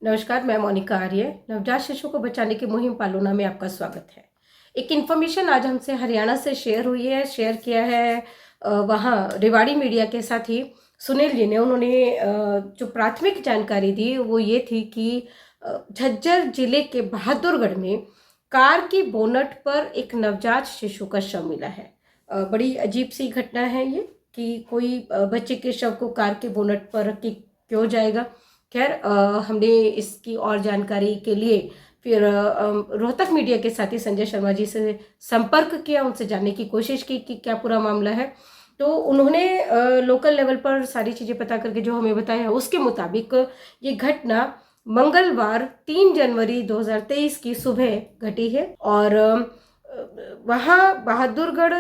नमस्कार, मैं मोनिका आर्य। नवजात शिशु को बचाने की मुहिम पालूना में आपका स्वागत है। एक इन्फॉर्मेशन आज हमसे हरियाणा से शेयर किया है वहाँ रेवाड़ी मीडिया के साथी सुनील जी ने। उन्होंने जो प्राथमिक जानकारी दी वो ये थी कि झज्जर जिले के बहादुरगढ़ में कार की बोनट पर एक नवजात शिशु का शव मिला है। बड़ी अजीब सी घटना है ये कि कोई बच्चे के शव को कार के बोनट पर रख के क्यों जाएगा। खैर, हमने इसकी और जानकारी के लिए फिर रोहतक मीडिया के साथी संजय शर्मा जी से संपर्क किया, उनसे जानने की कोशिश की कि क्या पूरा मामला है। तो उन्होंने लोकल लेवल पर सारी चीज़ें पता करके जो हमें बताया, उसके मुताबिक ये घटना मंगलवार 3 जनवरी 2023 की सुबह घटी है। और वहाँ बहादुरगढ़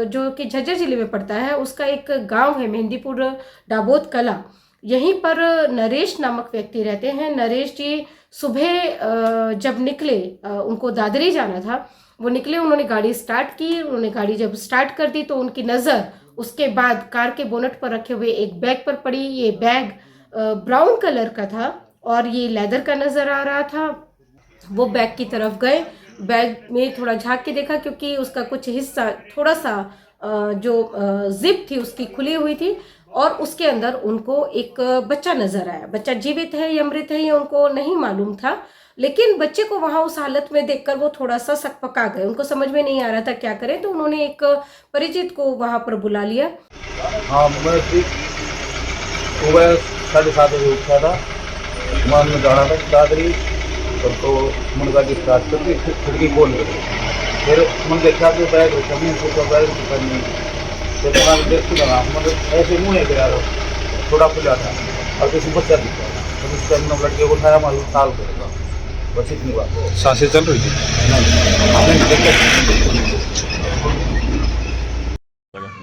जो कि झज्जर जिले में पड़ता है, उसका एक गांव है मेहंदीपुर डाबोद कला। यहीं पर नरेश नामक व्यक्ति रहते हैं। नरेश जी सुबह जब निकले, उनको दादरी जाना था, वो निकले, उन्होंने गाड़ी स्टार्ट की। उन्होंने गाड़ी जब स्टार्ट कर दी तो उनकी नज़र उसके बाद कार के बोनट पर रखे हुए एक बैग पर पड़ी। ये बैग ब्राउन कलर का था और ये लेदर का नज़र आ रहा था। वो बैग की तरफ गए, बैग में थोड़ा झांक के देखा क्योंकि उसका कुछ हिस्सा थोड़ा सा जो जिप थी उसकी खुली हुई थी और उसके अंदर उनको एक बच्चा नजर आया। बच्चा जीवित है या मृत है ये उनको नहीं मालूम था, लेकिन बच्चे को वहां उस हालत में देखकर वो थोड़ा सा सकपका गए। उनको समझ में नहीं आ रहा था क्या करें, तो उन्होंने एक परिचित को वहां पर बुला लिया। हाँ, मैं ठीक सुबह 7:30 बजे उठा था। मान में जाना था दादरी, तो मन गाड़ी स्टार्ट करके खिड़की खोल कर फिर मन देखा कि बैग रखा नहीं, सोचा बैग रखा नहीं। फिर मैं देखती लगा, मतलब ऐसे मुँह है गया, थोड़ा खुला था और किसी बच्चा दिखा। तो उस टाइम में लड़के को उठाया, मालूम ताल करेगा, बस इतनी बात। सांसें चल रही थी।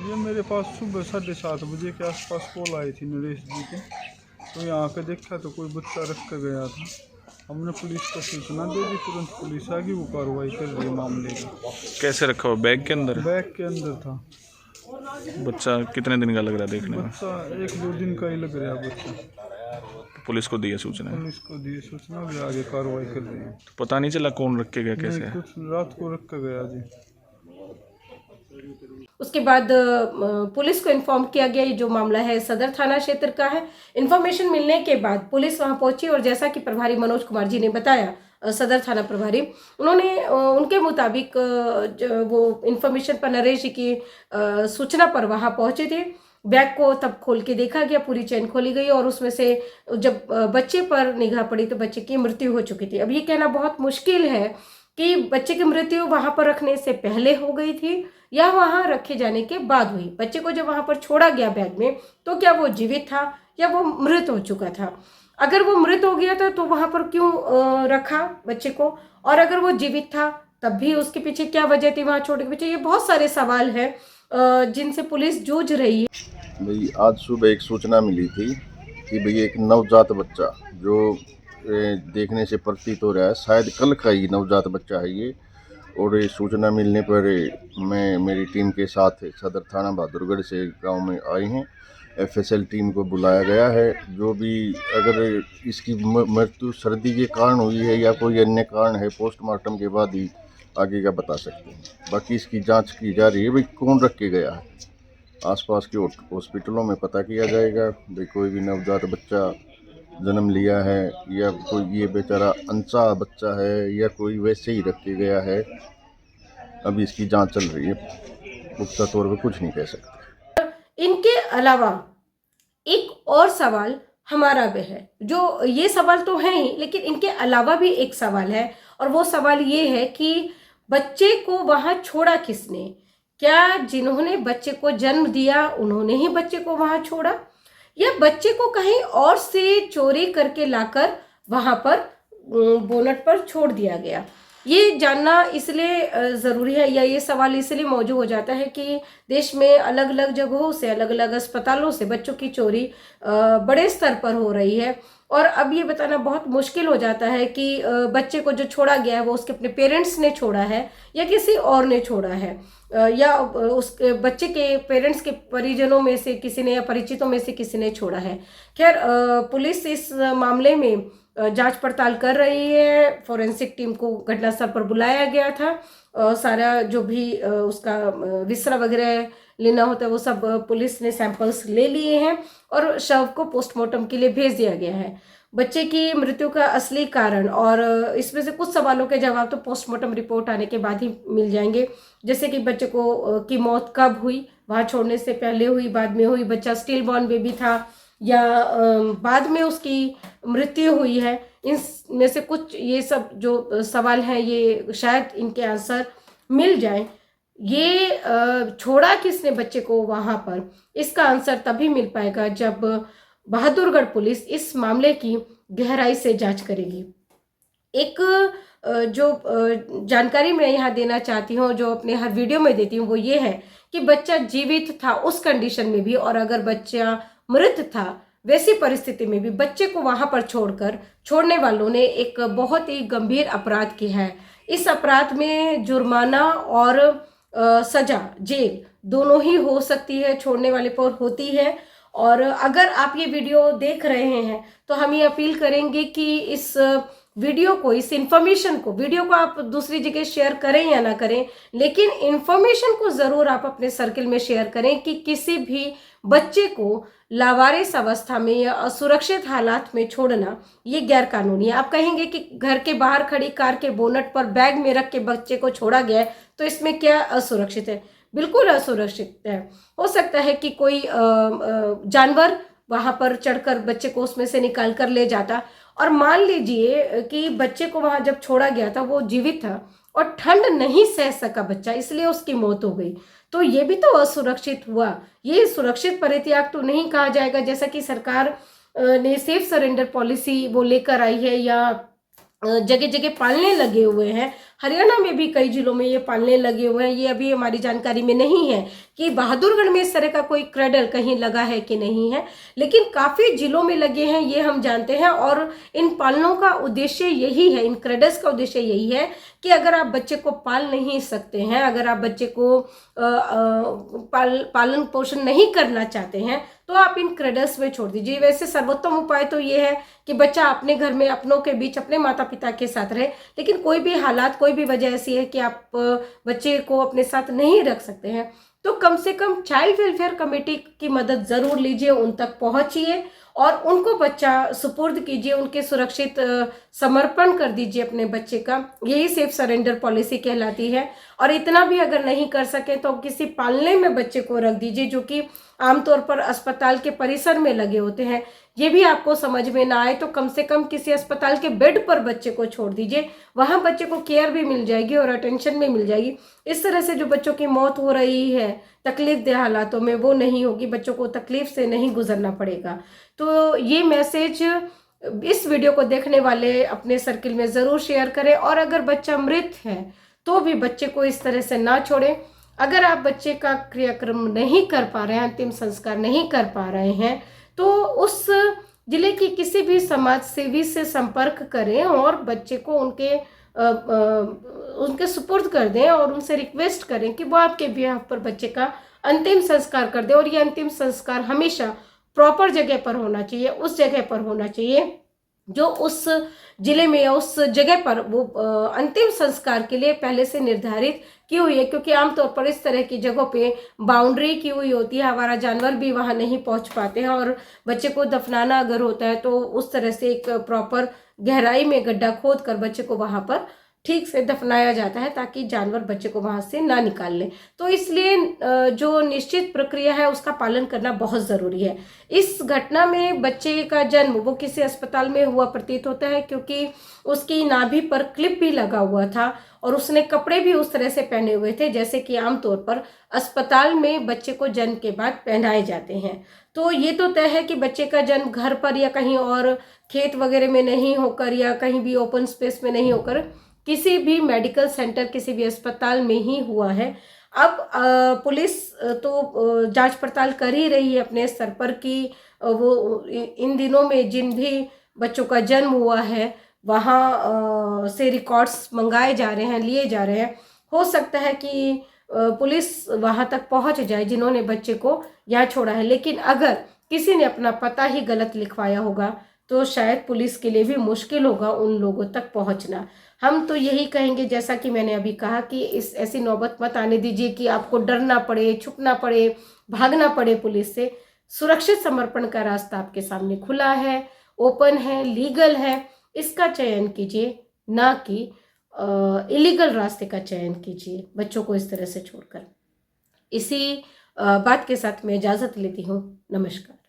ये मेरे पास सुबह 7:30 बजे के आसपास कॉल आई थी नरेश जी की। तो यहाँ पे देखा तो कोई बच्चा रख कर गया था। हमने पुलिस को सूचना दे दी, तुरंत पुलिस आ गई, वो कार्रवाई कर रही है मामले की। कैसे रखा हुआ? बैग के अंदर? बैग के अंदर था। बच्चा कितने दिन का लग रहा है देखने में? बच्चा 1-2 दिन का ही लग रहा है बच्चा। पुलिस को दिया सूचना? पुलिस को दी सूचना, भी आगे कार्रवाई कर रही है। तो पता नहीं चला कौन रख के गया, कैसे नहीं, है? कुछ रात को रख कर गया जी। उसके बाद पुलिस को इन्फॉर्म किया गया। ये जो मामला है सदर थाना क्षेत्र का है। इन्फॉर्मेशन मिलने के बाद पुलिस वहां पहुंची और जैसा कि प्रभारी मनोज कुमार जी ने बताया, सदर थाना प्रभारी, उन्होंने उनके मुताबिक वो इन्फॉर्मेशन पर नरेश जी की सूचना पर वहां पहुंचे थे। बैग को तब खोल के देखा गया, पूरी चेन खोली गई और उसमें से जब बच्चे पर निगाह पड़ी तो बच्चे की मृत्यु हो चुकी थी। अब ये कहना बहुत मुश्किल है कि बच्चे की मृत्यु वहां पर रखने से पहले हो गई थी या वहां रखे जाने के बाद हुई। बच्चे को जब वहां पर छोड़ा गया बैग में, तो क्या वो जीवित था या वो मृत हो चुका था? अगर वो मृत हो गया था तो वहां पर क्यों रखा बच्चे को? और अगर वो जीवित था तब भी उसके पीछे क्या वजह थी वहां छोड़ने के पीछे? ये बहुत सारे सवाल हैं जिनसे पुलिस जूझ रही है। भाई आज सुबह एक सूचना मिली थी कि भाई एक नवजात बच्चा जो देखने से प्रतीत हो रहा है शायद कल का ही नवजात बच्चा है ये। और ये सूचना मिलने पर मैं मेरी टीम के साथ सदर थाना बहादुरगढ़ से गांव में आए हैं। एफएसएल टीम को बुलाया गया है। जो भी अगर इसकी मृत्यु सर्दी के कारण हुई है या कोई अन्य कारण है, पोस्टमार्टम के बाद ही आगे का बता सकते हैं। बाकी इसकी जांच की जा रही है, भाई कौन रख के गया है। आसपास के हॉस्पिटलों में पता किया जाएगा भाई कोई भी नवजात बच्चा जन्म लिया है या कोई ये बेचारा अनचाहा बच्चा है या कोई वैसे ही रख के गया है। अभी इसकी जांच चल रही है, पुख्ता तौर पे कुछ नहीं कह सकते। इनके अलावा एक और सवाल हमारा भी है। जो ये सवाल तो है ही, लेकिन इनके अलावा भी एक सवाल है और वो सवाल ये है कि बच्चे को वहां छोड़ा किसने? क्या जिन्होंने बच्चे को जन्म दिया उन्होंने ही बच्चे को वहां छोड़ा या बच्चे को कहीं और से चोरी करके लाकर वहां पर बोनट पर छोड़ दिया गया? ये जानना इसलिए ज़रूरी है या ये सवाल इसलिए मौजूद हो जाता है कि देश में अलग अलग जगहों से, अलग अलग अस्पतालों से बच्चों की चोरी बड़े स्तर पर हो रही है। और अब ये बताना बहुत मुश्किल हो जाता है कि बच्चे को जो छोड़ा गया है वो उसके अपने पेरेंट्स ने छोड़ा है या किसी और ने छोड़ा है। या उस बच्चे के पेरेंट्स के परिजनों में से किसी ने या परिचितों में से किसी ने छोड़ा है। खैर पुलिस इस मामले में जांच पड़ताल कर रही है। फॉरेंसिक टीम को घटनास्थल पर बुलाया गया था। सारा जो भी उसका विसरा वगैरह लेना होता है वो सब पुलिस ने सैंपल्स ले लिए हैं और शव को पोस्टमार्टम के लिए भेज दिया गया है। बच्चे की मृत्यु का असली कारण और इसमें से कुछ सवालों के जवाब तो पोस्टमार्टम रिपोर्ट आने के बाद ही मिल जाएंगे, जैसे कि बच्चे को की मौत कब हुई, वहाँ छोड़ने से पहले हुई, बाद में हुई, बच्चा स्टिल बॉर्न बेबी था या बाद में उसकी मृत्यु हुई है। इनमें से कुछ ये सब जो सवाल हैं ये शायद इनके आंसर मिल जाए। ये छोड़ा किसने बच्चे को वहाँ पर, इसका आंसर तभी मिल पाएगा जब बहादुरगढ़ पुलिस इस मामले की गहराई से जांच करेगी। एक जो जानकारी मैं यहाँ देना चाहती हूँ, जो अपने हर वीडियो में देती हूँ, वो ये है कि बच्चा जीवित था उस कंडीशन में भी और अगर बच्चा मृत था वैसी परिस्थिति में भी बच्चे को वहाँ पर छोड़कर छोड़ने वालों ने एक बहुत ही गंभीर अपराध किया है। इस अपराध में जुर्माना और सजा, जेल दोनों ही हो सकती है, छोड़ने वाले पर होती है। और अगर आप ये वीडियो देख रहे हैं तो हम ये अपील करेंगे कि इस वीडियो को, इस इंफॉर्मेशन को, वीडियो को आप दूसरी जगह शेयर करें या ना करें, लेकिन इंफॉर्मेशन को ज़रूर आप अपने सर्किल में शेयर करें कि किसी भी बच्चे को लावारिस अवस्था में या असुरक्षित हालात में छोड़ना ये गैर कानूनी है। आप कहेंगे कि घर के बाहर खड़ी कार के बोनट पर बैग में रख के बच्चे को छोड़ा गया है तो इसमें क्या असुरक्षित है? बिल्कुल असुरक्षित है। हो सकता है कि कोई जानवर वहाँ पर चढ़कर बच्चे को उसमें से निकाल कर ले जाता और मान लीजिए कि बच्चे को वहाँ जब छोड़ा गया था वो जीवित था और ठंड नहीं सह सका बच्चा, इसलिए उसकी मौत हो गई, तो ये भी तो असुरक्षित हुआ। ये सुरक्षित परित्याग तो नहीं कहा जाएगा, जैसा कि सरकार ने सेफ सरेंडर पॉलिसी वो लेकर आई है या जगह जगह पालने लगे हुए हैं। हरियाणा में भी कई जिलों में ये पालने लगे हुए हैं। ये अभी हमारी जानकारी में नहीं है कि बहादुरगढ़ में इस तरह का कोई क्रेडल कहीं लगा है कि नहीं है, लेकिन काफ़ी जिलों में लगे हैं, ये हम जानते हैं। और इन पालनों का उद्देश्य यही है, इन क्रेडल्स का उद्देश्य यही है कि अगर आप बच्चे को पाल नहीं सकते हैं, अगर आप बच्चे को पालन पोषण नहीं करना चाहते हैं तो आप इन क्रेडल्स में छोड़ दीजिए। वैसे सर्वोत्तम उपाय तो ये है कि बच्चा अपने घर में, अपनों के बीच, अपने माता पिता के साथ रहे, लेकिन कोई भी हालात, कोई भी वजह ऐसी है कि आप बच्चे को अपने साथ नहीं रख सकते हैं तो कम से कम चाइल्ड वेलफेयर कमेटी की मदद ज़रूर लीजिए, उन तक पहुंचिए और उनको बच्चा सुपुर्द कीजिए, उनके सुरक्षित समर्पण कर दीजिए अपने बच्चे का। यही सेफ सरेंडर पॉलिसी कहलाती है। और इतना भी अगर नहीं कर सके तो किसी पालने में बच्चे को रख दीजिए, जो कि आमतौर पर अस्पताल के परिसर में लगे होते हैं। ये भी आपको समझ में ना आए तो कम से कम किसी अस्पताल के बेड पर बच्चे को छोड़ दीजिए, वहाँ बच्चे को केयर भी मिल जाएगी और अटेंशन भी मिल जाएगी। इस तरह से जो बच्चों की मौत हो रही है तकलीफ दे हालातों में, वो नहीं होगी, बच्चों को तकलीफ से नहीं गुजरना पड़ेगा। तो ये मैसेज इस वीडियो को देखने वाले अपने सर्किल में ज़रूर शेयर करें। और अगर बच्चा मृत है तो भी बच्चे को इस तरह से ना छोड़ें। अगर आप बच्चे का क्रियाक्रम नहीं कर पा रहे हैं, अंतिम संस्कार नहीं कर पा रहे हैं, तो उस जिले की किसी भी समाज सेवी से संपर्क करें और बच्चे को उनके सुपुर्द कर दें और उनसे रिक्वेस्ट करें कि वो आपके बिहाफ पर बच्चे का अंतिम संस्कार कर दें। और ये अंतिम संस्कार हमेशा प्रॉपर जगह पर होना चाहिए, उस जगह पर होना चाहिए जो उस जिले में या उस जगह पर वो अंतिम संस्कार के लिए पहले से निर्धारित की हुई है। क्योंकि आमतौर पर इस तरह की जगहों पे बाउंड्री की हुई होती है, हमारा जानवर भी वहाँ नहीं पहुँच पाते हैं और बच्चे को दफनाना अगर होता है तो उस तरह से एक प्रॉपर गहराई में गड्ढा खोद कर बच्चे को वहाँ पर ठीक से दफनाया जाता है ताकि जानवर बच्चे को वहाँ से ना निकाल ले। तो इसलिए जो निश्चित प्रक्रिया है उसका पालन करना बहुत ज़रूरी है। इस घटना में बच्चे का जन्म वो किसी अस्पताल में हुआ प्रतीत होता है, क्योंकि उसकी नाभि पर क्लिप भी लगा हुआ था और उसने कपड़े भी उस तरह से पहने हुए थे जैसे कि आमतौर पर अस्पताल में बच्चे को जन्म के बाद पहनाए जाते हैं। तो ये तो तय है कि बच्चे का जन्म घर पर या कहीं और खेत वगैरह में नहीं होकर या कहीं भी ओपन स्पेस में नहीं होकर किसी भी मेडिकल सेंटर, किसी भी अस्पताल में ही हुआ है। अब पुलिस तो जांच पड़ताल कर ही रही है अपने स्तर पर कि वो इन दिनों में जिन भी बच्चों का जन्म हुआ है वहाँ से रिकॉर्ड्स मंगाए जा रहे हैं, लिए जा रहे हैं। हो सकता है कि पुलिस वहां तक पहुंच जाए जिन्होंने बच्चे को यहाँ छोड़ा है। लेकिन अगर किसी ने अपना पता ही गलत लिखवाया होगा तो शायद पुलिस के लिए भी मुश्किल होगा उन लोगों तक पहुंचना। हम तो यही कहेंगे, जैसा कि मैंने अभी कहा, कि इस ऐसी नौबत मत आने दीजिए कि आपको डरना पड़े, छुपना पड़े, भागना पड़े पुलिस से। सुरक्षित समर्पण का रास्ता आपके सामने खुला है, ओपन है, लीगल है, इसका चयन कीजिए, ना कि इलीगल रास्ते का चयन कीजिए बच्चों को इस तरह से छोड़कर। इसी बात के साथ मैं इजाज़त लेती हूँ। नमस्कार।